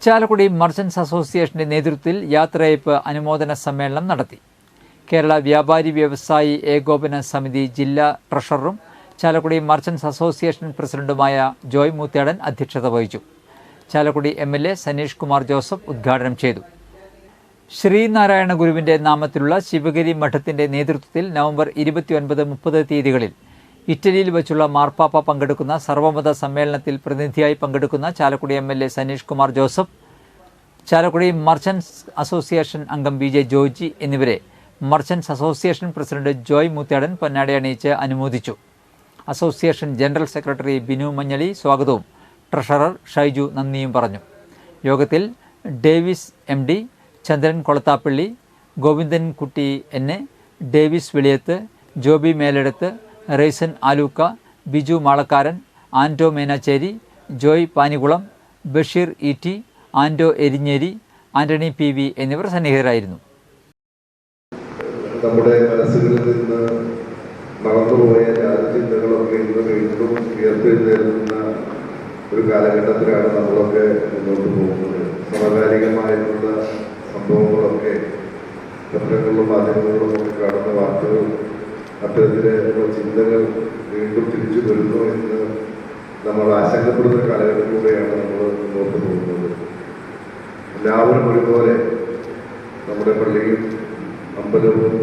Chalakudy merchants അസോസിയേഷന്റെ നേതൃത്വത്തിൽ യാത്രയയപ്പ് അനുമോദന സമ്മേളനം നടത്തി. കേരള വ്യാപാരി വ്യവസായി ഏകോപന സമിതി ജില്ലാ ട്രഷററും ചാലക്കുടി മർച്ചന്റ്സ് അസോസിയേഷൻ പ്രസിഡന്റുമായ ജോയ് മൂത്തേടൻ അധ്യക്ഷത വഹിച്ചു. ചാലക്കുടി MLA സനീഷ് കുമാർ ജോസഫ് ഉദ്ഘാടനം ചെയ്തു. ശ്രീനാരായണ ഗുരുവിന്റെ നാമത്തിലുള്ള ശിവഗിരി മഠത്തിന്റെ നേതൃത്വത്തിൽ നവംബർ 29-30 തീയതികളിൽ ഇറ്റലിയിൽ വച്ചുള്ള മാർപ്പാപ്പ പങ്കെടുക്കുന്ന സർവമത സമ്മേളനത്തിൽ പ്രതിനിധിയായി പങ്കെടുക്കുന്ന Chalakudy MLA Saneesh Kumar Joseph, Chalakudy merchants association അംഗം BJ ജോർജി എന്നിവരെ merchants association president Joy Moothedan പൊന്നാട അണിയിച്ച് അനുമോദിച്ചു. Association general secretary Binu Manjali സ്വാഗതവും ട്രഷറർ ഷൈജു നന്ദിയും പറഞ്ഞു. യോഗത്തിൽ Davis MD, Chandran Kolathappilly, Govindankutty NA, Davis Veliyath, Joby Meleduth, Raison Aluka, Biju Malakkaran, Anto Menachery, Joy Panikulam, Basheer ET, Anto Erinjeri, Antony PV എന്നിവർ സന്നിഹിതരായിരുന്നു. നമ്മുടെ മനസ്സുകളിൽ നിന്ന് മറന്നുപോയ ചിന്തകളൊക്കെ ഇന്ന് വീണ്ടും ഉയർത്തെഴുന്നേൽക്കുന്ന ഒരു കാലഘട്ടത്തിലാണ് നമ്മളൊക്കെ മുന്നോട്ട് പോകുന്നത്. സമകാലികമായിട്ടുള്ള സംഭവങ്ങളൊക്കെ പത്രങ്ങളിലും മാധ്യമങ്ങളിലും ഒക്കെ കാണുന്ന വാർത്തകളും അത്തരത്തിലുള്ള ചിന്തകൾ വീണ്ടും തിരിച്ചു വരുന്നു എന്ന് നമ്മൾ ആശങ്കപ്പെടുന്ന കാലഘട്ടത്തിലൂടെയാണ് നമ്മൾ മുന്നോട്ട് പോകുന്നത്. എല്ലാവരും ഒരുപോലെ നമ്മുടെ പള്ളിയും അമ്പലവും